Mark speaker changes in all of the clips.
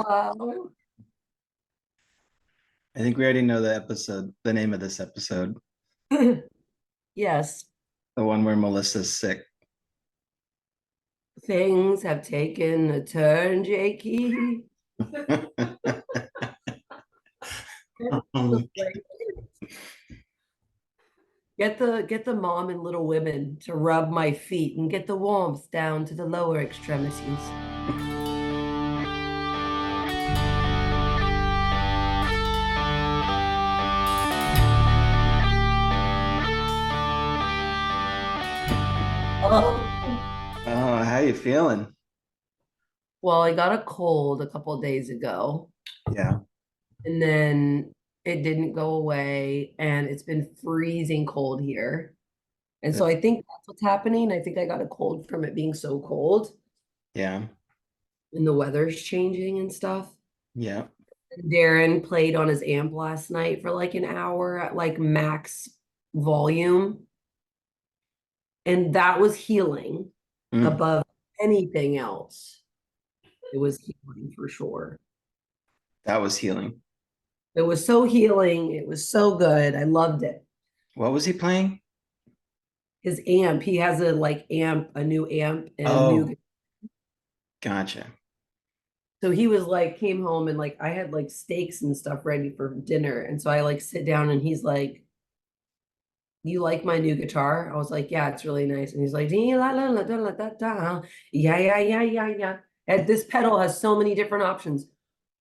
Speaker 1: Hello.
Speaker 2: I think we already know the name of this episode,
Speaker 1: Yes,
Speaker 2: the one where Melissa's sick.
Speaker 1: things have taken a turn, Jakey. Get the mom and Little Women to rub my feet and get the warmth down to the lower extremities. Oh,
Speaker 2: Oh, how you feeling?
Speaker 1: well, I got a cold a couple of days ago,
Speaker 2: Yeah.
Speaker 1: and then it didn't go away, and it's been freezing cold here. And so I think that's what's happening. I think I got a cold from it being so cold
Speaker 2: Yeah.
Speaker 1: and the weather's changing and stuff.
Speaker 2: Yeah.
Speaker 1: Darren played on his amp last night for like an hour at like max volume, and that was healing
Speaker 2: Mm,
Speaker 1: above anything else. It was healing for sure.
Speaker 2: that was healing.
Speaker 1: It was so healing. It was so good. I loved it.
Speaker 2: What was he playing?
Speaker 1: His amp, he has a like amp, a new amp, and a
Speaker 2: Oh,
Speaker 1: new.
Speaker 2: gotcha.
Speaker 1: So he was like, came home and like I had like steaks and stuff ready for dinner. And so I like sit down and he's like, you like my new guitar? I was like, yeah, it's really nice. And he's like, "Dee la la la da la da da." Yeah, yeah, yeah, yeah, yeah. And this pedal has so many different options.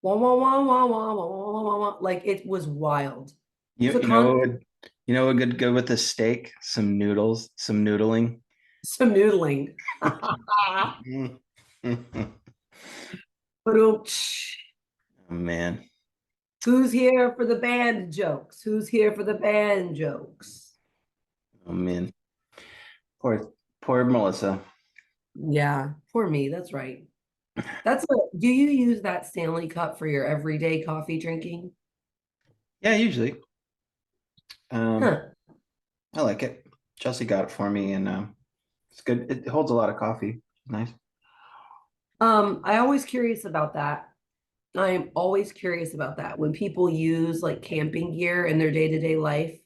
Speaker 1: Wah, wah, wah, wah, wah, wah, wah, wah, wah. Like it was wild. It
Speaker 2: You
Speaker 1: was a
Speaker 2: you know
Speaker 1: con
Speaker 2: what would you know what would go with a steak? Some noodles, some noodling.
Speaker 1: some noodling.
Speaker 2: Mm. Oh man.
Speaker 1: Who's here for the band jokes? Who's here for the band jokes?
Speaker 2: Oh man. Poor Melissa.
Speaker 1: Yeah, poor me. That's right. Do you use that Stanley Cup for your everyday coffee drinking?
Speaker 2: Yeah, usually. Um,
Speaker 1: Huh.
Speaker 2: I like it. Chelsea got it for me and it's good. It holds a lot of coffee. Nice.
Speaker 1: I always curious about that. I'm always curious about that when people use like camping gear in their day-to-day life.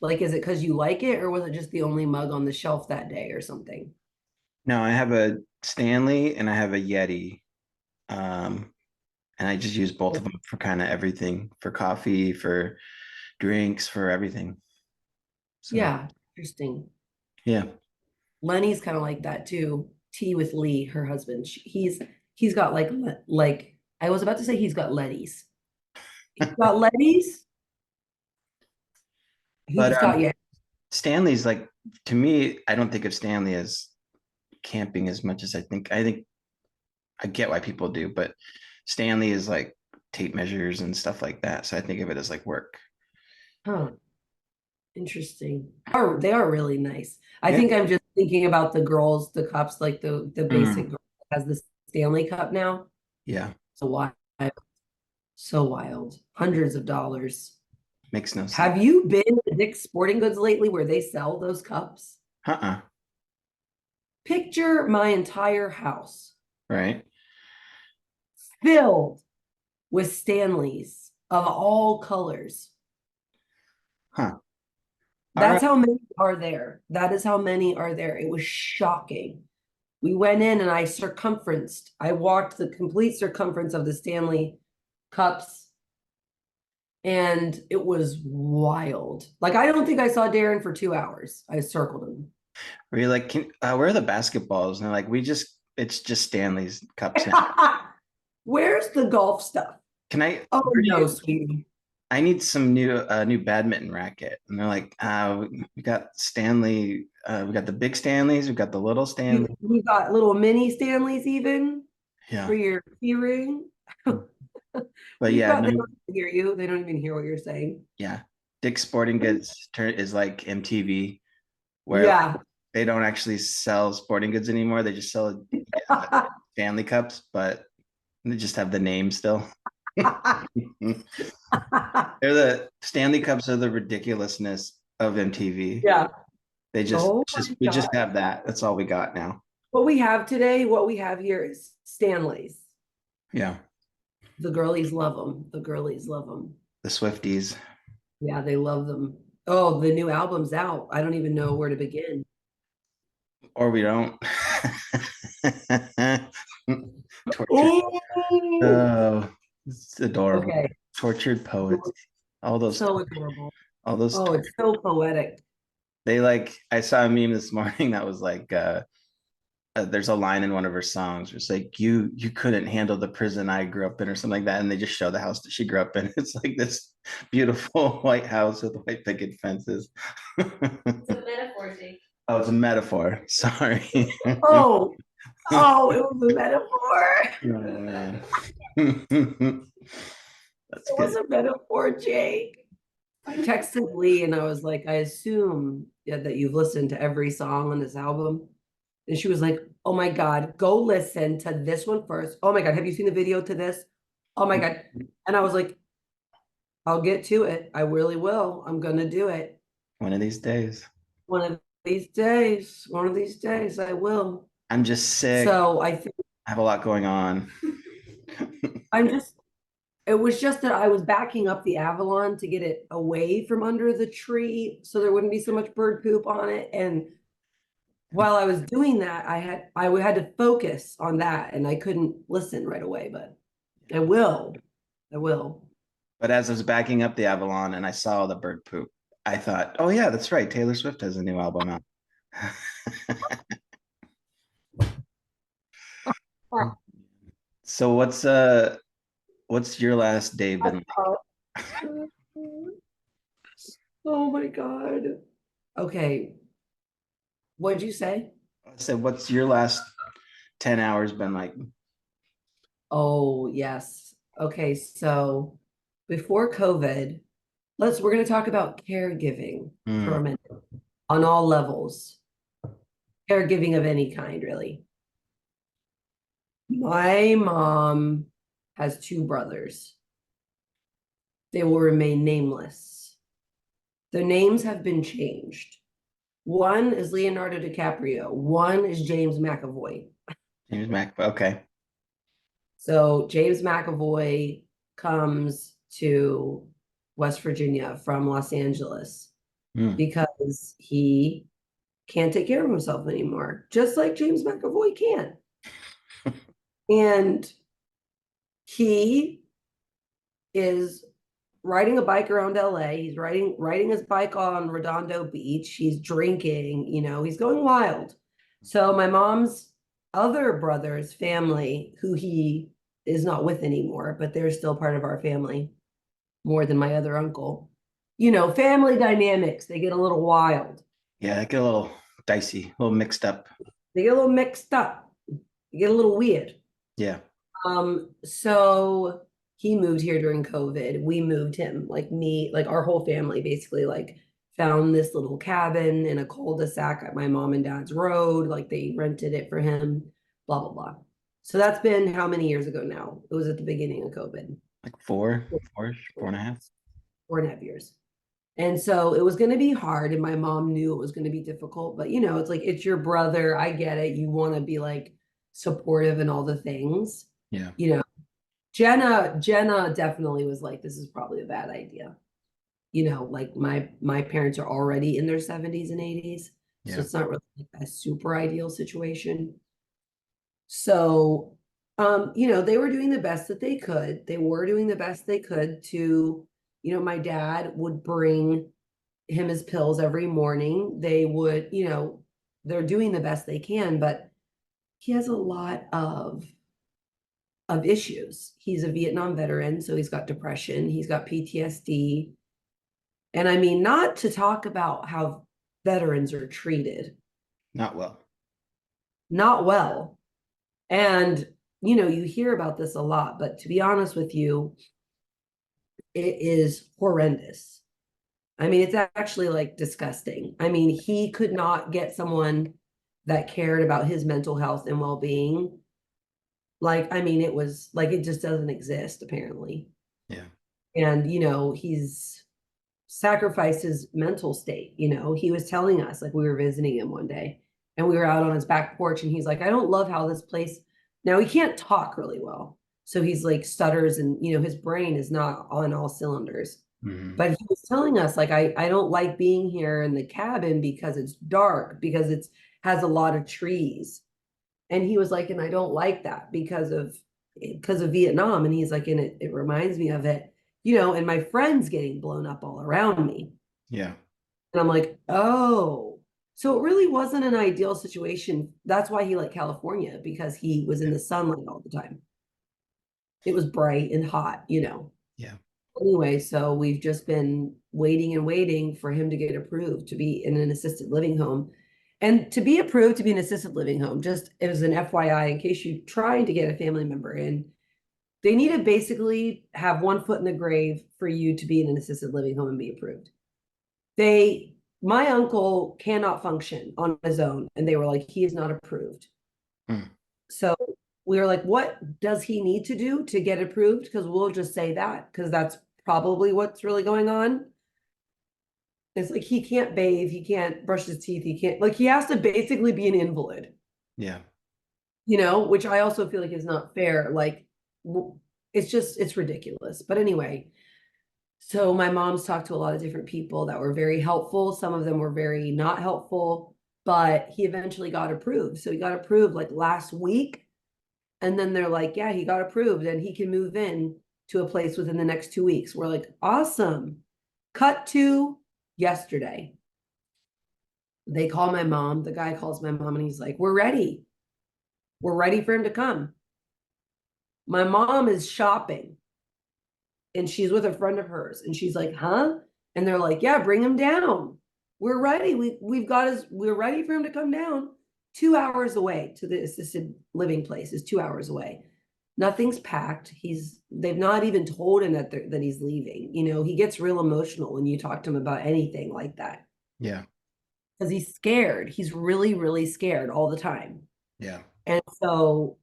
Speaker 1: Like, is it because you like it, or was it just the only mug on the shelf that day or something?
Speaker 2: No, I have a Stanley and I have a Yeti. Um, and I just use both of them for kind of everything, for coffee, for drinks, for everything. So
Speaker 1: Yeah, interesting.
Speaker 2: yeah.
Speaker 1: Lenny's kind of like that too. Tea with Lee, her husband. He's got like I was about to say he's got Letty's. He's got Letty's.
Speaker 2: But
Speaker 1: He's got yeah.
Speaker 2: Stanley's like to me, I don't think of Stanley as camping as much as I think I get why people do, but Stanley is like tape measures and stuff like that. So I think of it as like work.
Speaker 1: Huh. Interesting. They are really nice. I
Speaker 2: Yeah.
Speaker 1: think I'm just thinking about the girls, the cups, like the basic
Speaker 2: Mm,
Speaker 1: girl that has the Stanley Cup now.
Speaker 2: yeah.
Speaker 1: So wild, so wild. Hundreds of dollars.
Speaker 2: Makes no sense.
Speaker 1: Have you been to Dick's Sporting Goods lately where they sell those cups?
Speaker 2: Uh-uh.
Speaker 1: Picture my entire house
Speaker 2: Right.
Speaker 1: filled with Stanleys of all colors.
Speaker 2: Huh. All
Speaker 1: That's
Speaker 2: right.
Speaker 1: how many are there. That is how many are there. It was shocking. We went in and I walked the complete circumference of the Stanley Cups, and it was wild. Like, I don't think I saw Darren for 2 hours. I circled him.
Speaker 2: Where you're like, where are the basketballs? And they're like, it's just Stanley's cups now.
Speaker 1: Where's the golf stuff?
Speaker 2: Can I,
Speaker 1: Oh,
Speaker 2: where do
Speaker 1: no,
Speaker 2: you,
Speaker 1: sweetie.
Speaker 2: I need some new badminton racket. And they're like, we got Stanley, we got the big Stanleys, we got the little Stanley.
Speaker 1: We got little mini Stanleys even for
Speaker 2: Yeah.
Speaker 1: your keyring.
Speaker 2: But
Speaker 1: We've
Speaker 2: yeah,
Speaker 1: got,
Speaker 2: no,
Speaker 1: they don't even hear you. They don't even hear what you're saying.
Speaker 2: yeah. Dick's Sporting Goods is like MTV, where
Speaker 1: Yeah.
Speaker 2: they don't actually sell sporting goods anymore. They just sell Stanley cups, but they just have the name still. They're the Stanley Cups are the ridiculousness of MTV.
Speaker 1: Yeah.
Speaker 2: They just
Speaker 1: Oh
Speaker 2: just
Speaker 1: my
Speaker 2: we just
Speaker 1: God.
Speaker 2: have that. That's all we got now.
Speaker 1: What we have today, what we have here is Stanley's.
Speaker 2: Yeah.
Speaker 1: The girlies love them. The girlies love them.
Speaker 2: The Swifties.
Speaker 1: Yeah, they love them. Oh, the new album's out. I don't even know where to begin.
Speaker 2: Or we don't. Tortured.
Speaker 1: Oh,
Speaker 2: Oh, it's adorable.
Speaker 1: okay.
Speaker 2: Tortured poets. All those,
Speaker 1: So adorable.
Speaker 2: all those.
Speaker 1: Oh, it's so poetic.
Speaker 2: They like. I saw a meme this morning that was like, there's a line in one of her songs. It's like you couldn't handle the prison I grew up in, or something like that, and they just show the house that she grew up in. It's like this beautiful white house with white picket fences.
Speaker 3: It's a metaphor, Jake.
Speaker 2: Oh, it's a metaphor. Sorry.
Speaker 1: Oh, oh, it was a metaphor.
Speaker 2: Oh, man. That's
Speaker 1: It
Speaker 2: good.
Speaker 1: was a metaphor, Jake. I texted Lee and I was like, I assume that you've listened to every song on this album. And she was like, oh my God, go listen to this one first. Oh my God, have you seen the video to this? Oh my God. And I was like, I'll get to it. I really will. I'm going to do it.
Speaker 2: One of these days.
Speaker 1: One of these days, I will.
Speaker 2: I'm just sick.
Speaker 1: So I think
Speaker 2: I have a lot going on.
Speaker 1: it was just that I was backing up the Avalon to get it away from under the tree so there wouldn't be so much bird poop on it. And while I was doing that, I had to focus on that and I couldn't listen right away, but I will. I will.
Speaker 2: But as I was backing up the Avalon and I saw the bird poop, I thought, oh yeah, that's right. Taylor Swift has a new album out. So what's your last day been like?
Speaker 1: Oh my God. Okay. What'd you say?
Speaker 2: I said, what's your last 10 hours been like?
Speaker 1: Oh, yes. Okay, so before COVID, we're going to talk about caregiving for a minute on all levels. Caregiving of any kind, really. My mom has two brothers. They will remain nameless. Their names have been changed. One is Leonardo DiCaprio. One is James McAvoy.
Speaker 2: James okay.
Speaker 1: So James McAvoy comes to West Virginia from Los Angeles because he can't take care of himself anymore, just like James McAvoy can. And he is riding a bike around LA. He's riding his bike on Redondo Beach. He's drinking, he's going wild. So my mom's other brother's family, who he is not with anymore, but they're still part of our family more than my other uncle. Family dynamics, they get a little wild.
Speaker 2: Yeah, they get a little dicey, a little mixed up.
Speaker 1: They get a little mixed up. They get a little weird.
Speaker 2: Yeah.
Speaker 1: So he moved here during COVID. We moved him, like our whole family basically found this little cabin in a cul-de-sac at my mom and dad's road. Like they rented it for him, blah, blah, blah. So that's been how many years ago now? It was at the beginning of COVID.
Speaker 2: Like 4.5.
Speaker 1: 4.5 years. And so it was going to be hard. And my mom knew it was going to be difficult, but it's like, it's your brother. I get it. You want to be like supportive and all the things.
Speaker 2: Yeah.
Speaker 1: Jenna definitely was like, this is probably a bad idea. Like my parents are already in their 70s and 80s.
Speaker 2: Yeah.
Speaker 1: So it's not really like a super ideal situation. So, they were doing the best that they could. They were doing the best they could to, my dad would bring him his pills every morning. They would, they're doing the best they can, but he has a lot of issues. He's a Vietnam veteran, so he's got depression, he's got PTSD. And I mean, not to talk about how veterans are treated.
Speaker 2: Not well.
Speaker 1: Not well. And, you hear about this a lot, but to be honest with you, it is horrendous. I mean, it's actually like disgusting. I mean, he could not get someone that cared about his mental health and well-being. Like, I mean, it was like, it just doesn't exist, apparently.
Speaker 2: Yeah.
Speaker 1: And, he's sacrificed his mental state. He was telling us, like, we were visiting him one day and we were out on his back porch and he's like, I don't love how this place, now he can't talk really well. So he's like stutters and, his brain is not on all cylinders.
Speaker 2: Mhm.
Speaker 1: But he was telling us, like, I don't like being here in the cabin because it's dark, because it's has a lot of trees. And he was like, and I don't like that because of Vietnam. And he's like, and it reminds me of it, and my friends getting blown up all around me.
Speaker 2: Yeah.
Speaker 1: And I'm like, oh, so it really wasn't an ideal situation. That's why he liked California, because he was in the sunlight all the time. It was bright and hot.
Speaker 2: Yeah.
Speaker 1: Anyway, so we've just been waiting and waiting for him to get approved to be in an assisted living home. And to be approved to be an assisted living home, just as an FYI, in case you're trying to get a family member in, they need to basically have one foot in the grave for you to be in an assisted living home and be approved. My uncle cannot function on his own, and they were like, he is not approved.
Speaker 2: Mm.
Speaker 1: So we were like, what does he need to do to get approved? Because we'll just say that, because that's probably what's really going on. It's like he can't bathe, he can't brush his teeth, he has to basically be an invalid,
Speaker 2: Yeah.
Speaker 1: which I also feel like is not fair. Like, it's ridiculous. But anyway, so my mom's talked to a lot of different people that were very helpful. Some of them were very not helpful, but he eventually got approved. So he got approved like last week. And then they're like, yeah, he got approved and he can move in to a place within the next 2 weeks. We're like, awesome. Cut to yesterday. They call my mom. The guy calls my mom and he's like, we're ready. We're ready for him to come. My mom is shopping and she's with a friend of hers and she's like, huh? And they're like, yeah, bring him down. We're ready. We're ready for him to come down. 2 hours away to the assisted living place is 2 hours away. Nothing's packed. They've not even told him that he's leaving. He gets real emotional when you talk to him about anything like that.
Speaker 2: Yeah.
Speaker 1: Because he's scared. He's really, really scared all the time.
Speaker 2: Yeah.
Speaker 1: And so,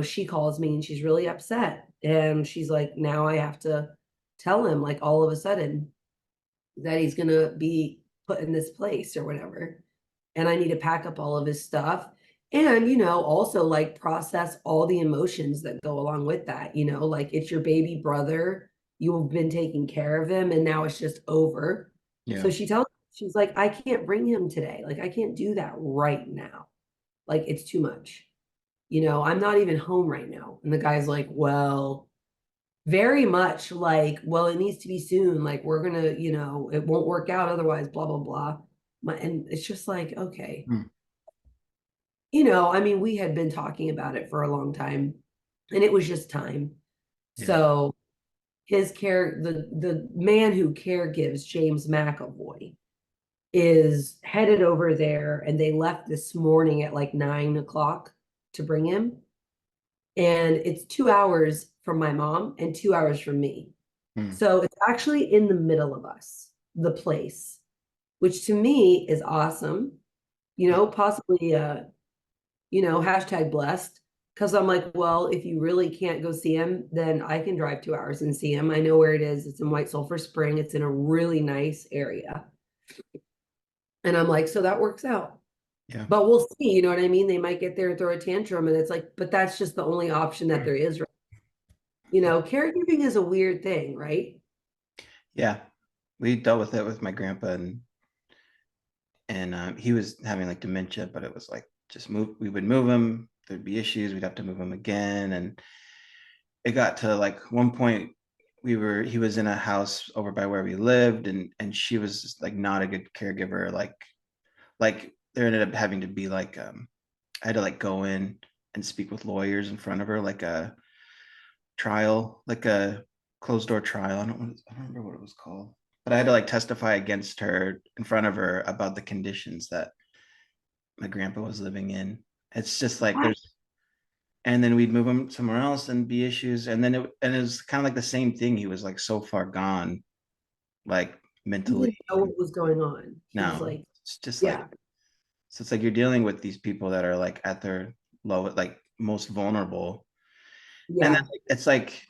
Speaker 1: she calls me and she's really upset. And she's like, now I have to tell him, like, all of a sudden that he's going to be put in this place or whatever. And I need to pack up all of his stuff. And, also like process all the emotions that go along with that. Like, it's your baby brother. You've been taking care of him and now it's just over.
Speaker 2: Yeah.
Speaker 1: So she's like, I can't bring him today. Like, I can't do that right now. Like, it's too much. I'm not even home right now. And the guy's like, well, very much like, well, it needs to be soon. Like, we're gonna, it won't work out otherwise, blah, blah, blah. And it's just like, okay.
Speaker 2: Mm.
Speaker 1: I mean, we had been talking about it for a long time and it was just time.
Speaker 2: Yeah.
Speaker 1: So the man who caregives James McAvoy is headed over there, and they left this morning at like 9 o'clock to bring him. And it's 2 hours from my mom and 2 hours from me.
Speaker 2: Mm.
Speaker 1: So it's actually in the middle of us, the place, which to me is awesome. Possibly hashtag blessed. Because I'm like, well, if you really can't go see him, then I can drive 2 hours and see him. I know where it is. It's in White Sulphur Spring. It's in a really nice area. And I'm like, so that works out.
Speaker 2: Yeah.
Speaker 1: But we'll see, you know what I mean? They might get there and throw a tantrum, and it's like, but that's just the only option that there is. Caregiving is a weird thing, right?
Speaker 2: Yeah. We dealt with it with my grandpa and he was having like dementia, but it was like we would move him, there'd be issues, we'd have to move him again. And it got to like one point he was in a house over by where we lived and she was just like not a good caregiver. Like there ended up having to be like I had to like go in and speak with lawyers in front of her, like a trial, like a closed door trial. I don't remember what it was called, but I had to like testify against her in front of her about the conditions that my grandpa was living in. It's just like and then we'd move him somewhere else and be issues. And then it was kind of like the same thing. He was like so far gone, like
Speaker 1: He
Speaker 2: mentally.
Speaker 1: didn't know what was going on. He's
Speaker 2: No,
Speaker 1: like,
Speaker 2: it's just like,
Speaker 1: yeah,
Speaker 2: so it's like you're dealing with these people that are like at their low, like most vulnerable. And then
Speaker 1: yeah,
Speaker 2: it's like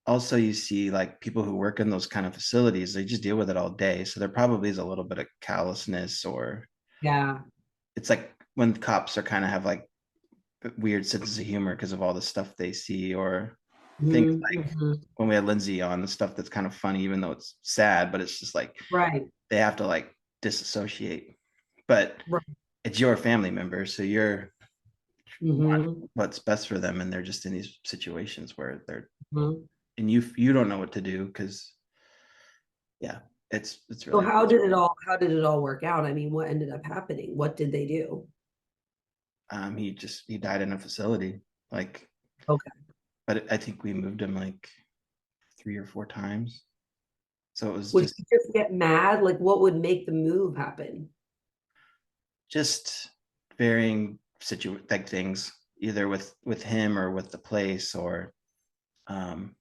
Speaker 2: also you see like people who work in those kind of facilities, they just deal with it all day. So there probably is a little bit of callousness, or
Speaker 1: yeah,
Speaker 2: it's like when cops are kind of have like weird senses of humor because of all the stuff they see, or things
Speaker 1: Mhm,
Speaker 2: like
Speaker 1: mhm.
Speaker 2: when we had Lindsay on, the stuff that's kind of funny, even though it's sad, but it's just like
Speaker 1: Right,
Speaker 2: they have to like disassociate. But
Speaker 1: right.
Speaker 2: it's your family member, so you're
Speaker 1: Mhm,
Speaker 2: what's best for them, and they're just in these situations where they're
Speaker 1: mhm.
Speaker 2: and you don't know what to do because yeah, it's
Speaker 1: So
Speaker 2: really hard.
Speaker 1: how did it all work out? I mean, what ended up happening? What did they do?
Speaker 2: He died in a facility, like,
Speaker 1: Okay.
Speaker 2: but I think we moved him like 3 or 4 times. So it was
Speaker 1: Would you just get mad? Like, what would make the move happen?
Speaker 2: just varying like things, either with him or with the place, or um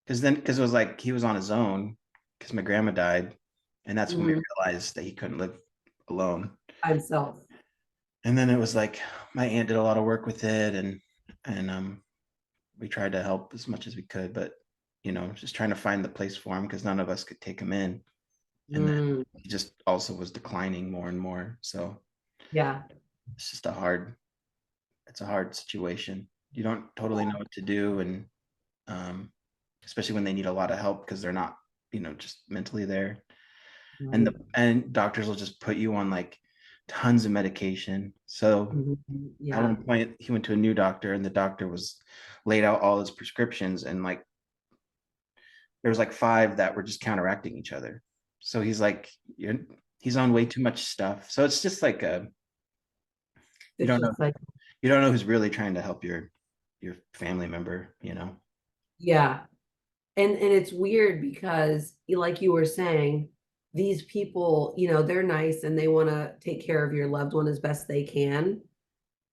Speaker 2: because it was like he was on his own because my grandma died, and that's when we
Speaker 1: Mhm.
Speaker 2: realized that he couldn't live alone.
Speaker 1: By himself.
Speaker 2: And then it was like my aunt did a lot of work with it, and we tried to help as much as we could, but just trying to find the place for him because none of us could take him in. And then
Speaker 1: Mm,
Speaker 2: he just also was declining more and more. So
Speaker 1: yeah.
Speaker 2: it's just it's a hard situation. You don't totally know what to do, and um, especially when they need a lot of help because they're not, just mentally there. And
Speaker 1: Right.
Speaker 2: and doctors will just put you on like tons of medication. So
Speaker 1: Mhm.
Speaker 2: at
Speaker 1: Yeah.
Speaker 2: one point, he went to a new doctor, and the doctor was laid out all his prescriptions, and like there was like five that were just counteracting each other. So he's like, he's on way too much stuff. So it's just like you
Speaker 1: It's
Speaker 2: don't know
Speaker 1: just like,
Speaker 2: you don't know who's really trying to help your family member.
Speaker 1: yeah. And it's weird because like you were saying, these people, they're nice and they want to take care of your loved one as best they can.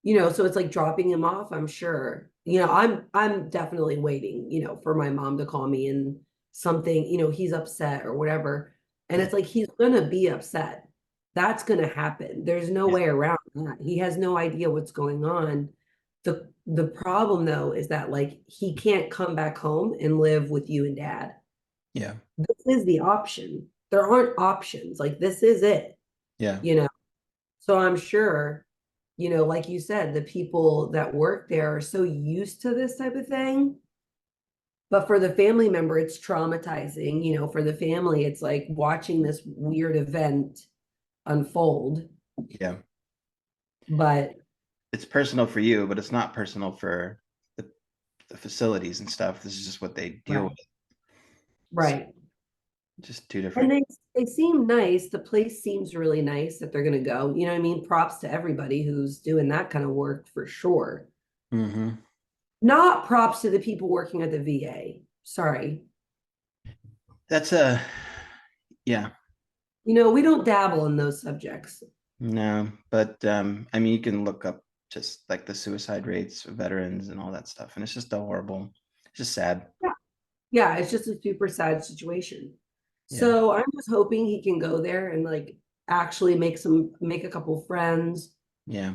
Speaker 1: So it's like dropping him off, I'm sure. I'm definitely waiting, for my mom to call me and something, he's upset or whatever. And
Speaker 2: Yeah,
Speaker 1: it's like he's gonna be upset. That's gonna happen. There's no
Speaker 2: yeah,
Speaker 1: way around that. He has no idea what's going on. The problem though is that like he can't come back home and live with you and dad.
Speaker 2: yeah,
Speaker 1: This is the option. There aren't options. Like this is it,
Speaker 2: yeah,
Speaker 1: you know. So I'm sure, like you said, the people that work there are so used to this type of thing. But for the family member, it's traumatizing. For the family, it's like watching this weird event unfold.
Speaker 2: yeah.
Speaker 1: But
Speaker 2: It's personal for you, but it's not personal for the facilities and stuff. This is just what they deal with.
Speaker 1: right,
Speaker 2: So
Speaker 1: right.
Speaker 2: just two
Speaker 1: And
Speaker 2: different.
Speaker 1: they seem nice. The place seems really nice that they're gonna go. You know what I mean? Props to everybody who's doing that kind of work for sure.
Speaker 2: Hmm.
Speaker 1: Not props to the people working at the VA. Sorry.
Speaker 2: That's yeah,
Speaker 1: We don't dabble in those subjects.
Speaker 2: no, but I mean, you can look up just like the suicide rates of veterans and all that stuff, and it's just a horrible, it's just sad.
Speaker 1: Yeah. Yeah, it's just a super sad situation.
Speaker 2: Yeah,
Speaker 1: So I'm just hoping he can go there and like actually make a couple friends,
Speaker 2: yeah.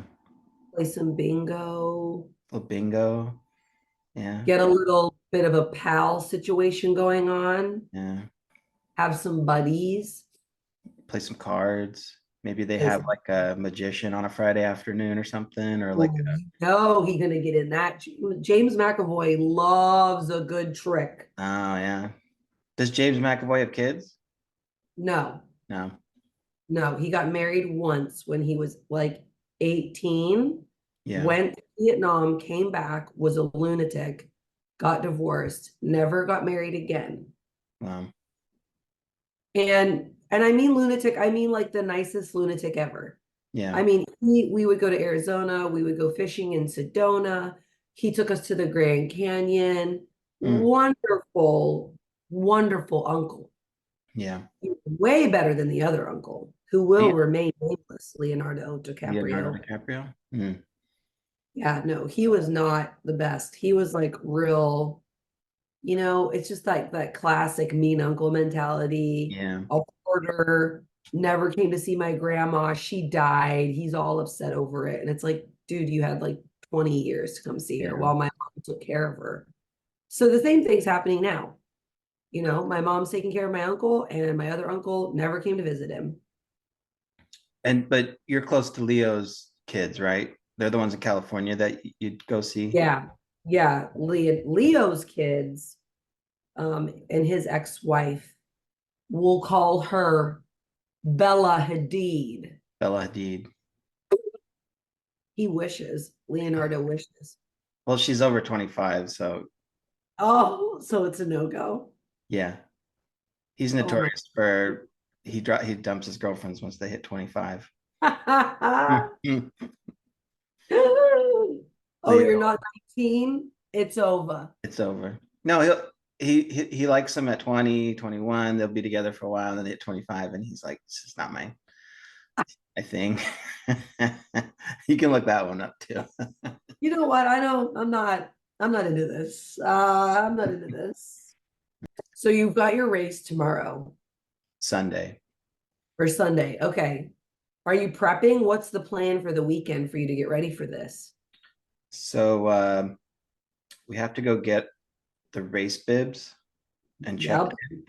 Speaker 1: play some bingo,
Speaker 2: Little bingo. Yeah,
Speaker 1: get a little bit of a pal situation going on,
Speaker 2: yeah.
Speaker 1: have some buddies.
Speaker 2: Play some cards. Maybe they
Speaker 1: Play
Speaker 2: have
Speaker 1: some-
Speaker 2: like a magician on a Friday afternoon or something, or like,
Speaker 1: Oh, he's gonna get in that. James McAvoy loves a good trick.
Speaker 2: oh yeah. Does James McAvoy have kids?
Speaker 1: No,
Speaker 2: No.
Speaker 1: no, he got married once when he was like 18,
Speaker 2: Yeah.
Speaker 1: went to Vietnam, came back, was a lunatic, got divorced, never got married again.
Speaker 2: Wow.
Speaker 1: And I mean lunatic, I mean like the nicest lunatic ever.
Speaker 2: Yeah.
Speaker 1: I mean, we would go to Arizona, we would go fishing in Sedona. He took us to the Grand Canyon.
Speaker 2: Mm.
Speaker 1: Wonderful, wonderful uncle.
Speaker 2: Yeah.
Speaker 1: Way better than the other uncle, who will
Speaker 2: Le-
Speaker 1: remain nameless, Leonardo
Speaker 2: Leonardo
Speaker 1: DiCaprio.
Speaker 2: DiCaprio. Mm.
Speaker 1: Yeah, no, he was not the best. He was like real, it's just like that classic mean uncle mentality.
Speaker 2: Yeah.
Speaker 1: A hoarder, never came to see my grandma. She died. He's all upset over it. And it's like, dude, you had like 20 years to come see her
Speaker 2: Yeah.
Speaker 1: while my mom took care of her. So the same thing's happening now. My mom's taking care of my uncle, and my other uncle never came to visit him.
Speaker 2: But you're close to Leo's kids, right? They're the ones in California that you'd go see.
Speaker 1: Yeah. Yeah, Leo's kids, and his ex-wife will call her Bella Hadid.
Speaker 2: Bella Hadid.
Speaker 1: He wishes, Leonardo wishes.
Speaker 2: Well, she's over 25, so
Speaker 1: Oh, so it's a no-go.
Speaker 2: yeah. He's
Speaker 1: Oh my.
Speaker 2: notorious for he dumps his girlfriends once they hit 25.
Speaker 1: Oh, you're
Speaker 2: Leo,
Speaker 1: not 19? It's over.
Speaker 2: it's over. No, he likes them at 20, 21. They'll be together for a while, and then they hit 25, and he's like, this is not my thing. You can look that one up too.
Speaker 1: You know what? I'm not into this. I'm not into this. So you've got your race tomorrow
Speaker 2: Sunday.
Speaker 1: or Sunday. Okay. Are you prepping? What's the plan for the weekend for you to get ready for this?
Speaker 2: So we have to go get the race bibs and check
Speaker 1: Yep.
Speaker 2: in.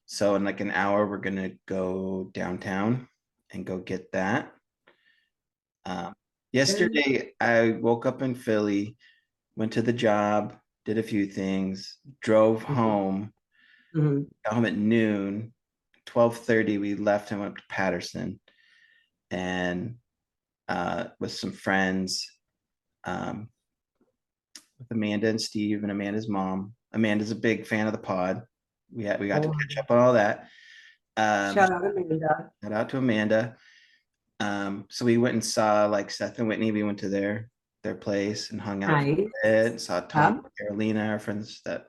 Speaker 2: So in like an hour, we're gonna go downtown and go get that. Yesterday, I woke up in Philly, went to the job, did a few things, drove home,
Speaker 1: Mhm.
Speaker 2: got home at noon. 12:30, we left and went up to Patterson and with some friends, um, with Amanda and Steve and Amanda's mom. Amanda's a big fan of the pod. We got to
Speaker 1: Oh,
Speaker 2: catch up on all that.
Speaker 1: shout out Amanda.
Speaker 2: Shout out to Amanda. So we went and saw like Seth and Whitney. We went to their place and hung out for
Speaker 1: Nice.
Speaker 2: a bit. Saw Tom,
Speaker 1: Yep.
Speaker 2: Carolina, our friends that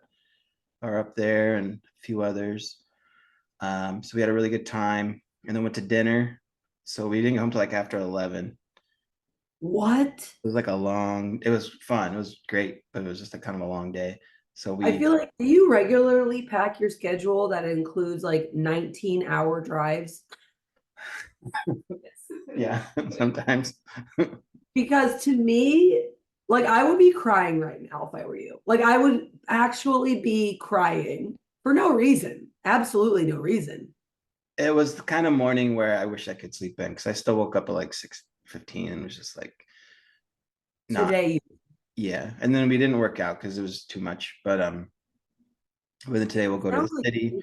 Speaker 2: are up there, and a few others. So we had a really good time, and then went to dinner. So we didn't get home till like after 11.
Speaker 1: What?
Speaker 2: It was like a long. It was fun. It was great, but it was just a kind of a long day. So
Speaker 1: I
Speaker 2: we,
Speaker 1: feel like, do you regularly pack your schedule that includes like 19-hour drives?
Speaker 2: yeah, sometimes.
Speaker 1: Because to me, like I would be crying right now if I were you. Like I would actually be crying for no reason. Absolutely no reason.
Speaker 2: It was the kind of morning where I wish I could sleep in because I still woke up at like 6:15 and was just like not,
Speaker 1: Today,
Speaker 2: yeah. And then we didn't work out because it was too much. But then today we'll go to the
Speaker 1: sounds like
Speaker 2: city.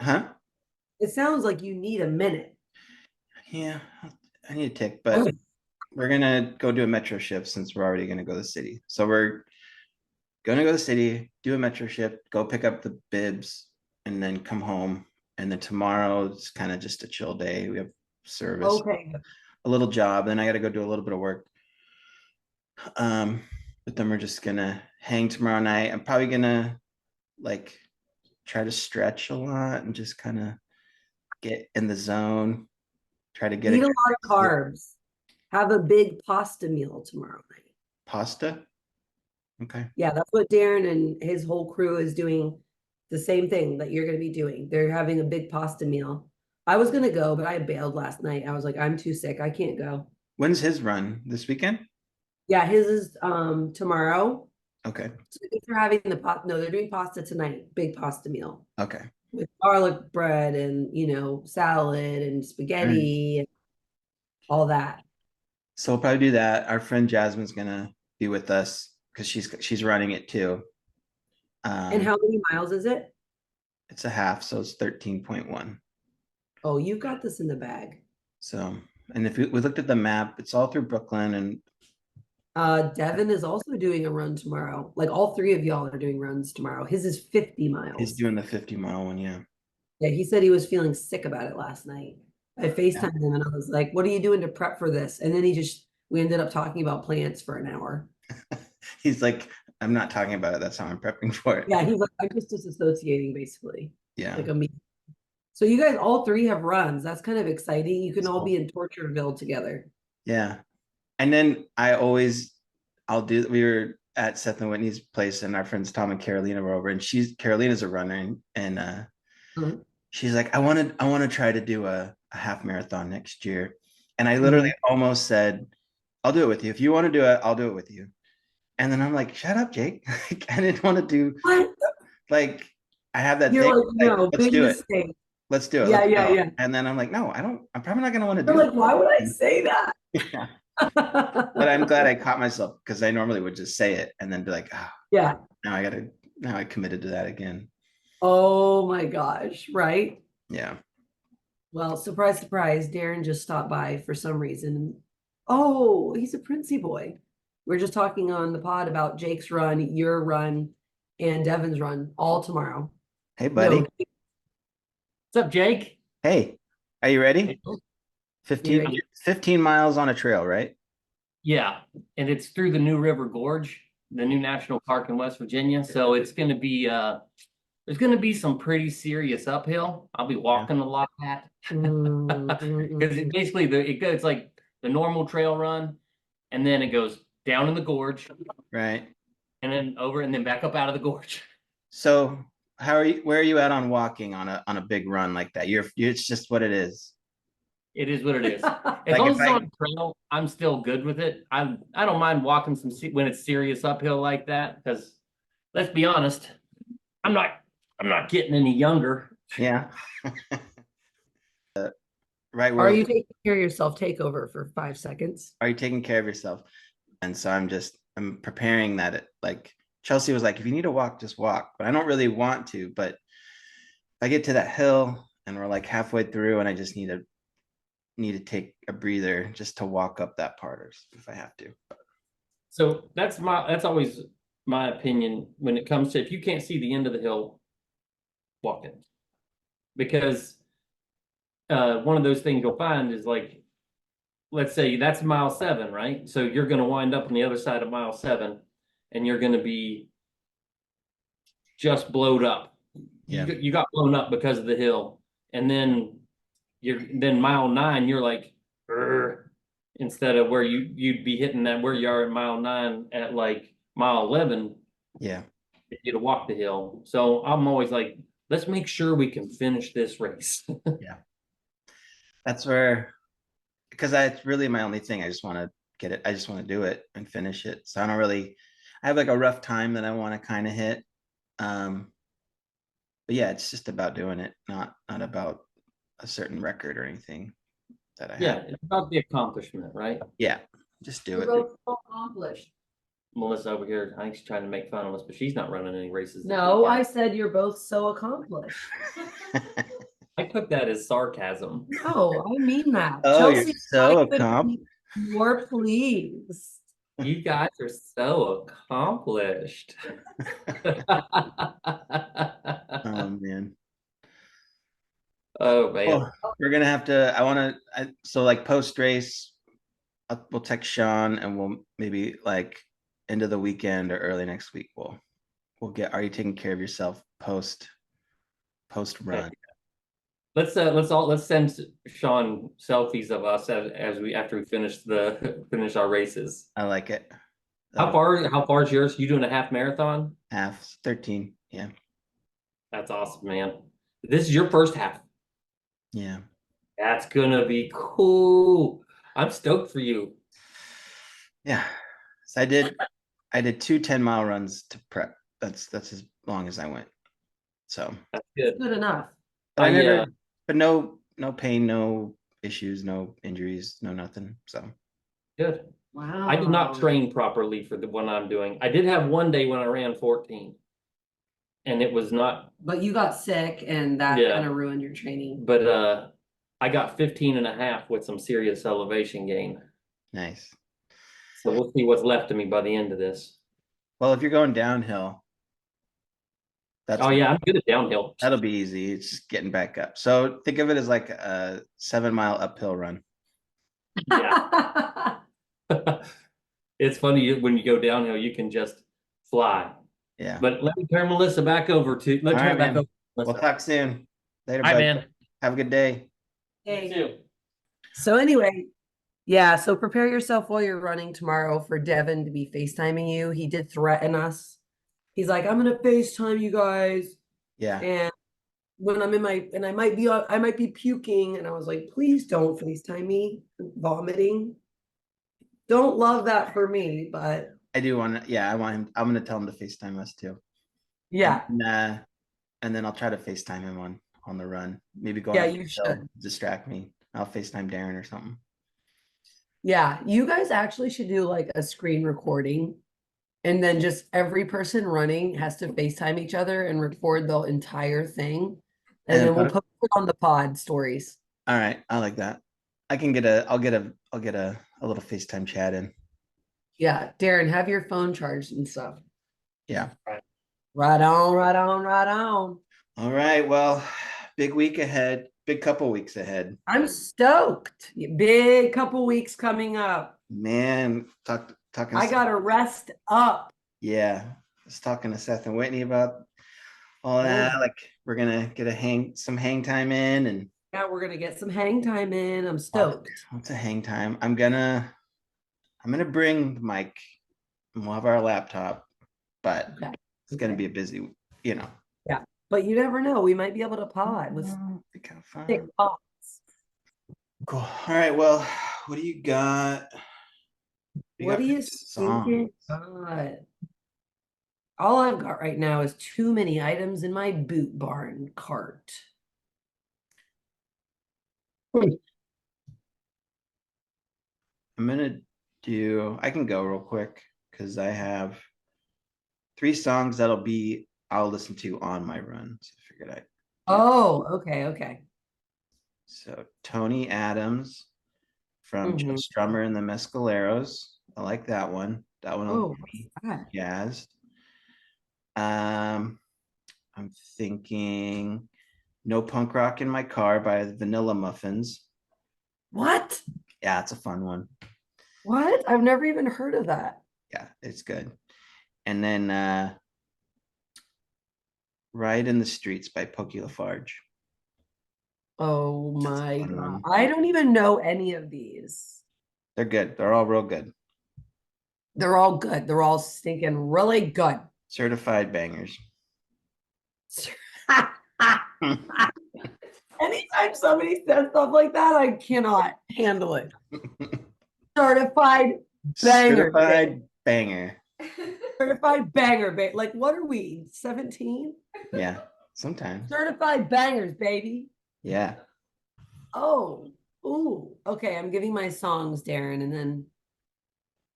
Speaker 2: Huh?
Speaker 1: it sounds like you need a minute.
Speaker 2: Yeah, I need a tick, but we're gonna go do a metro shift since we're already gonna go to the city. So we're gonna go to the city, do a metro shift, go pick up the bibs, and then come home. And then tomorrow it's kind of just a chill day. We have service,
Speaker 1: Okay.
Speaker 2: a little job, then I gotta go do a little bit of work. Um, but then we're just gonna hang tomorrow night. I'm probably gonna like try to stretch a lot and just kind of get in the zone. Try to get a
Speaker 1: Eat a
Speaker 2: good
Speaker 1: lot of
Speaker 2: sleep.
Speaker 1: carbs. Have a big pasta meal tomorrow night.
Speaker 2: Pasta. Okay.
Speaker 1: Yeah, that's what Darren and his whole crew is doing. The same thing that you're going to be doing. They're having a big pasta meal. I was going to go, but I bailed last night. I was like, I'm too sick. I can't go.
Speaker 2: When's his run? This weekend?
Speaker 1: Yeah, his is tomorrow.
Speaker 2: Okay.
Speaker 1: So I think they're having the pot. No, they're doing pasta tonight. Big pasta meal
Speaker 2: Okay.
Speaker 1: with garlic bread and salad and
Speaker 2: All right.
Speaker 1: spaghetti and all that.
Speaker 2: So we'll probably do that. Our friend Jasmine's gonna be with us because she's running it too.
Speaker 1: And
Speaker 2: Um,
Speaker 1: how many miles is it?
Speaker 2: it's a half, so it's 13.1.
Speaker 1: Oh, you've got this in the bag.
Speaker 2: So, and if we looked at the map, it's all through Brooklyn, and
Speaker 1: Devin is also doing a run tomorrow. Like all three of y'all are doing runs tomorrow. His is 50
Speaker 2: he's
Speaker 1: miles.
Speaker 2: doing the 50-mile one. Yeah.
Speaker 1: Yeah, he said he was feeling sick about it last night. I
Speaker 2: Yeah.
Speaker 1: FaceTimed him and I was like, what are you doing to prep for this? And then we ended up talking about plants for an hour.
Speaker 2: He's like, I'm not talking about it. That's how I'm prepping for it.
Speaker 1: Yeah, he's like, I'm just disassociating basically.
Speaker 2: Yeah.
Speaker 1: Like a me. So you guys all three have runs. That's kind of exciting. You can all be in Tortureville together.
Speaker 2: Yeah. And then we were at Seth and Whitney's place and our friends Tom and Carolina were over and Carolina's a runner and
Speaker 1: Mhm.
Speaker 2: she's like, I want to try to do a half marathon next year. And I literally
Speaker 1: Mhm.
Speaker 2: almost said, I'll do it with you. If you want to do it, I'll do it with you. And then I'm like, shut up, Jake. Like, I didn't want to do
Speaker 1: What?
Speaker 2: like I have that
Speaker 1: You're
Speaker 2: thing
Speaker 1: like,
Speaker 2: like,
Speaker 1: no,
Speaker 2: let's
Speaker 1: big
Speaker 2: do it.
Speaker 1: mistake.
Speaker 2: Let's do it.
Speaker 1: Yeah,
Speaker 2: Let's
Speaker 1: yeah,
Speaker 2: go.
Speaker 1: yeah.
Speaker 2: And then I'm like, no, I'm probably not gonna want to
Speaker 1: You're
Speaker 2: do
Speaker 1: like, why would I
Speaker 2: it.
Speaker 1: say that?
Speaker 2: Yeah. But I'm glad I caught myself because I normally would just say it and then be like, oh,
Speaker 1: Yeah.
Speaker 2: now I committed to that again.
Speaker 1: Oh my gosh, right?
Speaker 2: Yeah.
Speaker 1: Well, surprise, surprise, Darren just stopped by for some reason. Oh, he's a Princey boy. We're just talking on the pod about Jake's run, your run, and Devin's run all tomorrow.
Speaker 2: Hey,
Speaker 1: No,
Speaker 2: buddy.
Speaker 4: What's up, Jake?
Speaker 2: Hey, are you ready?
Speaker 1: you
Speaker 2: 15,
Speaker 1: ready?
Speaker 2: 15 miles on a trail, right?
Speaker 4: Yeah, and it's through the New River Gorge, the new national park in West Virginia. So it's going to be there's going to be some pretty serious uphill. I'll be walking a lot of that because it basically it's like the normal trail run, and then it goes down in the gorge,
Speaker 2: Right.
Speaker 4: and then over, and then back up out of the gorge.
Speaker 2: So where are you at on walking on a big run like that? It's just what it is.
Speaker 4: It is what it is. As
Speaker 2: Like
Speaker 4: long
Speaker 2: if
Speaker 4: as it's
Speaker 2: I
Speaker 4: on a trail, I'm still good with it. I don't mind walking when it's serious uphill like that because let's be honest, I'm not I'm not getting any younger.
Speaker 2: yeah. Right
Speaker 1: Are
Speaker 2: where
Speaker 1: you taking care of yourself? Take over for 5 seconds.
Speaker 2: are you taking care of yourself? And so I'm preparing that like Chelsea was like, if you need to walk, just walk. But I don't really want to. But if I get to that hill and we're like halfway through and I just need to take a breather just to walk up that part or if I have to.
Speaker 4: So that's always my opinion when it comes to if you can't see the end of the hill, walk it. Because one of those things you'll find is like, let's say that's mile 7, right? So you're going to wind up on the other side of mile 7, and you're going to be just blowed up.
Speaker 2: Yeah.
Speaker 4: You got blown up because of the hill, and then mile 9, you're like, "Urgh," instead of where you'd be hitting that where you are at mile 9 at like mile 11.
Speaker 2: Yeah.
Speaker 4: You to walk the hill. So I'm always like, let's make sure we can finish this race.
Speaker 2: Yeah. That's where because that's really my only thing. I just want to get it. I just want to do it and finish it. So I have like a rough time that I want to kind of hit. But yeah, it's just about doing it, not about a certain record or anything that I
Speaker 4: Yeah,
Speaker 2: have.
Speaker 4: it's about the accomplishment, right?
Speaker 2: Yeah, just do
Speaker 1: You're
Speaker 2: it.
Speaker 1: both so accomplished.
Speaker 4: Melissa over here, I think she's trying to make fun of us, but she's not running any races. this
Speaker 1: No,
Speaker 4: weekend.
Speaker 1: I said you're both so accomplished.
Speaker 4: I took that as sarcasm.
Speaker 1: No, I mean that.
Speaker 2: Oh, you're
Speaker 1: Chelsea,
Speaker 2: so
Speaker 1: I couldn't
Speaker 2: accomplished.
Speaker 1: be more pleased.
Speaker 4: You guys are so accomplished.
Speaker 2: Oh man.
Speaker 4: Oh man.
Speaker 2: Well, we're gonna have to. So like post race, we'll text Sean and we'll maybe like end of the weekend or early next week. We'll get. Are you taking care of yourself post run?
Speaker 4: Let's send Sean selfies of us as we after we finish our races.
Speaker 2: I like it.
Speaker 4: How far is yours? You doing a half marathon?
Speaker 2: Half 13. Yeah.
Speaker 4: That's awesome, man. This is your first half.
Speaker 2: Yeah.
Speaker 4: That's gonna be cool. I'm stoked for you.
Speaker 2: Yeah. So I did 2 10-mile runs to prep. That's as long as I went. So
Speaker 4: That's good.
Speaker 1: Good enough.
Speaker 2: but no pain, no issues, no injuries, no nothing. So
Speaker 4: Good.
Speaker 1: Wow.
Speaker 4: I did not train properly for the one I'm doing. I did have one day when I ran 14, and it was not.
Speaker 1: But you got sick and that
Speaker 4: Yeah.
Speaker 1: kind of ruined your training.
Speaker 4: But I got 15 and a half with some serious elevation gain.
Speaker 2: nice.
Speaker 4: So we'll see what's left of me by the end of this.
Speaker 2: Well, if you're going downhill,
Speaker 4: Oh yeah, I'm good at downhill.
Speaker 2: that'll be easy. It's just getting back up. So think of it as like a 7-mile uphill run.
Speaker 4: Yeah. It's funny when you go downhill, you can just fly.
Speaker 2: Yeah.
Speaker 4: But let me turn Melissa back over to. Let's
Speaker 2: All
Speaker 4: turn
Speaker 2: right,
Speaker 4: it back
Speaker 2: man.
Speaker 4: over.
Speaker 2: We'll talk soon. Later,
Speaker 4: Hi,
Speaker 2: bud.
Speaker 4: man.
Speaker 2: Have a good day.
Speaker 4: You
Speaker 1: Hey.
Speaker 4: too.
Speaker 1: So anyway, yeah, so prepare yourself while you're running tomorrow for Devin to be FaceTiming you. He did threaten us. He's like, I'm gonna FaceTime you guys.
Speaker 2: Yeah.
Speaker 1: And when I'm I might be puking. And I was like, please don't FaceTime me, vomiting. Don't love that for me, but
Speaker 2: I do want to. Yeah, I want him. I'm gonna tell him to FaceTime us too.
Speaker 1: yeah.
Speaker 2: And then I'll try to FaceTime him on the run. Maybe go
Speaker 1: Yeah,
Speaker 2: on
Speaker 1: you
Speaker 2: the hill,
Speaker 1: should.
Speaker 2: distract me. I'll FaceTime Darren or something.
Speaker 1: Yeah, you guys actually should do like a screen recording. And then just every person running has to FaceTime each other and record the entire thing. And
Speaker 2: And
Speaker 1: then we'll
Speaker 2: put it-
Speaker 1: post it on the pod stories.
Speaker 2: all right, I like that. I'll get a little FaceTime chat in.
Speaker 1: Yeah, Darren, have your phone charged and stuff.
Speaker 2: Yeah.
Speaker 1: Right on, right on, right on.
Speaker 2: All right. Well, big week ahead, big couple weeks ahead.
Speaker 1: I'm stoked. Big couple weeks coming up.
Speaker 2: Man, talking.
Speaker 1: I gotta rest up.
Speaker 2: Yeah, I was talking to Seth and Whitney about all that.
Speaker 1: Oh.
Speaker 2: Like, we're gonna get some hang time in, and
Speaker 1: Yeah, we're gonna get some hang time in. I'm stoked.
Speaker 2: what's a hang time? I'm gonna bring the mic, and we'll have our laptop, but
Speaker 1: Okay.
Speaker 2: it's gonna be a busy, you know.
Speaker 1: Yeah, but you never know. We might be able to pod with
Speaker 2: Be kind of fun.
Speaker 1: thick pods.
Speaker 2: Cool. All right. Well, what do you got?
Speaker 1: What do you think? All I've got right now is too many items in my boot barn cart.
Speaker 2: I can go real quick because I have 3 songs I'll listen to on my run. So I figured
Speaker 1: Oh, okay.
Speaker 2: So Tony Adams from Joe
Speaker 1: Mhm.
Speaker 2: Strummer and the Mescaleros. I like that one. That one will
Speaker 1: Oh,
Speaker 2: get me
Speaker 1: what's that?
Speaker 2: jazzed. I'm thinking No Punk Rock in My Car by the Vanilla Muffins.
Speaker 1: What?
Speaker 2: Yeah, it's a fun one.
Speaker 1: What? I've never even heard of that.
Speaker 2: Yeah, it's good. And then Ride in the Streets by Pokey Lafarge.
Speaker 1: Oh
Speaker 2: That's a
Speaker 1: my
Speaker 2: fun
Speaker 1: God.
Speaker 2: one.
Speaker 1: I don't even know any of these.
Speaker 2: They're good. They're all real good.
Speaker 1: They're all good. They're all stinking really good.
Speaker 2: Certified bangers.
Speaker 1: Anytime somebody says stuff like that, I cannot handle it. Certified banger.
Speaker 2: Certified banger.
Speaker 1: Certified banger, babe. Like, what are we, 17?
Speaker 2: Yeah, sometimes.
Speaker 1: Certified bangers, baby.
Speaker 2: Yeah.
Speaker 1: Oh, ooh. Okay, I'm giving my songs, Darren, and then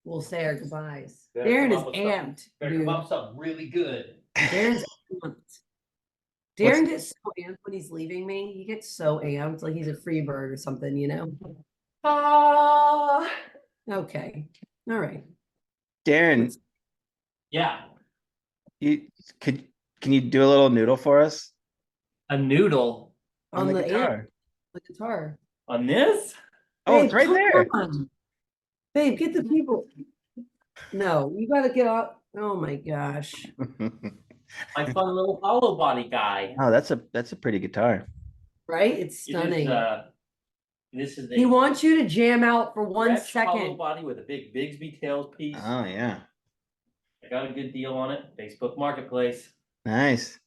Speaker 1: we'll say our goodbyes.
Speaker 4: Better
Speaker 1: Darren
Speaker 4: come
Speaker 1: is
Speaker 4: up with
Speaker 1: amped,
Speaker 4: Better
Speaker 1: dude.
Speaker 4: come up with something really good.
Speaker 1: Darren's amped. Darren gets so amped when he's leaving me. He gets so amped, like he's a free bird or something, you know? Okay. All right.
Speaker 2: Darren,
Speaker 4: Yeah,
Speaker 2: you could can you do a little noodle for us
Speaker 4: a noodle
Speaker 2: on the
Speaker 1: amp,
Speaker 2: guitar?
Speaker 1: the guitar.
Speaker 4: on this.
Speaker 2: Oh, it's
Speaker 1: Babe,
Speaker 2: right
Speaker 1: come
Speaker 2: there.
Speaker 1: on. Babe, get the people. No, you gotta get off. Oh my gosh.
Speaker 4: My fun little hollow body guy.
Speaker 2: Oh, that's a pretty guitar.
Speaker 1: Right? It's
Speaker 4: It is,
Speaker 1: stunning.
Speaker 4: this is
Speaker 1: He wants you to jam out for one
Speaker 4: stretch hollow
Speaker 1: second.
Speaker 4: body with a big Bigsby tails piece.
Speaker 2: Oh yeah.
Speaker 4: I got a good deal on it. Facebook Marketplace.
Speaker 2: Nice.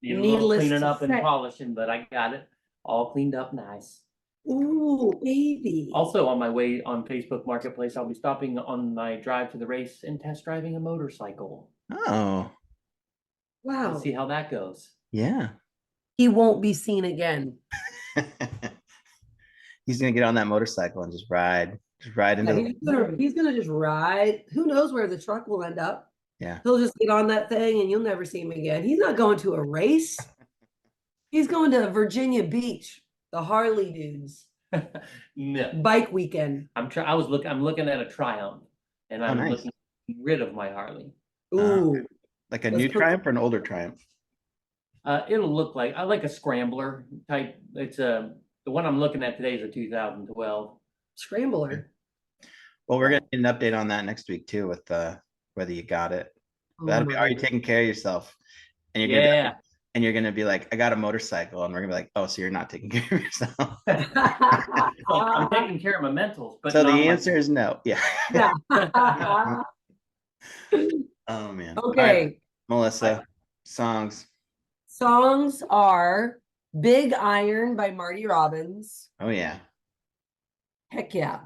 Speaker 4: Need a little
Speaker 1: Needless
Speaker 4: cleaning
Speaker 1: to
Speaker 4: up and
Speaker 1: say.
Speaker 4: polishing, but I got it all cleaned up nice.
Speaker 1: Ooh, baby.
Speaker 4: Also on my way on Facebook Marketplace, I'll be stopping on my drive to the race and test driving a motorcycle.
Speaker 2: Oh,
Speaker 1: Wow.
Speaker 4: Let's see how that goes.
Speaker 2: yeah.
Speaker 1: He won't be seen again.
Speaker 2: He's gonna get on that motorcycle and just ride into the
Speaker 1: He's gonna just ride. Who knows where the truck will end up?
Speaker 2: yeah.
Speaker 1: He'll just get on that thing and you'll never see him again. He's not going to a race. He's going to Virginia Beach, the Harley dudes.
Speaker 4: No.
Speaker 1: Bike weekend.
Speaker 4: I'm looking at a Triumph, and I'm
Speaker 2: nice.
Speaker 4: looking to get rid of my Harley.
Speaker 1: Ooh.
Speaker 2: Like a
Speaker 1: Let's
Speaker 2: new
Speaker 1: put-
Speaker 2: Triumph or an older Triumph?
Speaker 4: It'll look like I like a scrambler type. It's the one I'm looking at today is a 2012.
Speaker 1: Scrambler.
Speaker 2: Well, we're gonna get an update on that next week too, with whether you got it. That'll be, are you taking care of yourself? And you're gonna be like, I got a motorcycle, and we're gonna be like, oh, so you're not taking care of yourself.
Speaker 4: I'm taking care of my mentals, but
Speaker 2: So
Speaker 4: not
Speaker 2: the
Speaker 4: my-
Speaker 2: answer is no. Yeah.
Speaker 1: Yeah.
Speaker 2: Oh man.
Speaker 1: Okay.
Speaker 2: All right, Melissa, songs.
Speaker 1: Songs are Big Iron by Marty Robbins.
Speaker 2: Oh yeah.
Speaker 1: Heck yeah.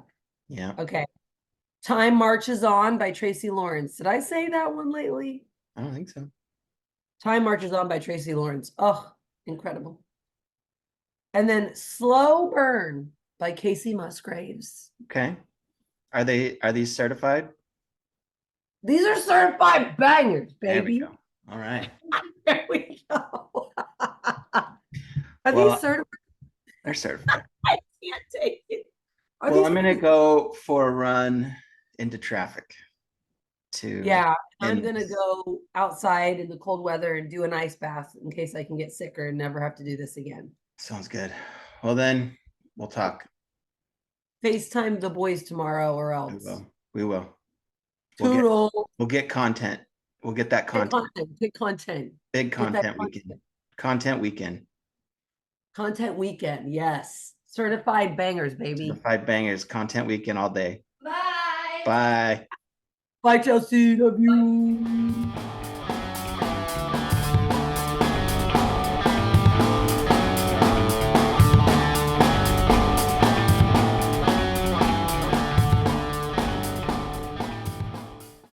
Speaker 2: Yeah.
Speaker 1: Okay. Time Marches On by Tracy Lawrence. Did I say that one lately?
Speaker 2: I don't think so.
Speaker 1: Time Marches On by Tracy Lawrence. Oh, incredible. And then Slow Burn by Casey Musgraves.
Speaker 2: Okay. Are these certified?
Speaker 1: These are certified bangers,
Speaker 2: There we
Speaker 1: baby.
Speaker 2: go. All right.
Speaker 1: There we go. Are
Speaker 2: Well,
Speaker 1: these certified?
Speaker 2: they're certified.
Speaker 1: I can't take it. Are
Speaker 2: Well,
Speaker 1: these
Speaker 2: I'm gonna go for a run into traffic to
Speaker 1: Yeah, I'm
Speaker 2: end
Speaker 1: gonna
Speaker 2: this.
Speaker 1: go outside in the cold weather and do an ice bath in case I can get sicker and never have to do this again.
Speaker 2: Sounds good. Well, then we'll talk.
Speaker 1: FaceTime the boys tomorrow or
Speaker 2: We
Speaker 1: else.
Speaker 2: will. We will.
Speaker 1: Toodle.
Speaker 2: We'll get content. We'll get that
Speaker 1: Get
Speaker 2: content.
Speaker 1: content. Get content.
Speaker 2: Big
Speaker 1: Get that
Speaker 2: content weekend. Content weekend.
Speaker 1: Content weekend. Yes. Certified bangers, baby.
Speaker 2: Certified bangers. Content weekend all day.
Speaker 3: Bye.
Speaker 2: Bye.
Speaker 1: Bye, Chelsea. Love you.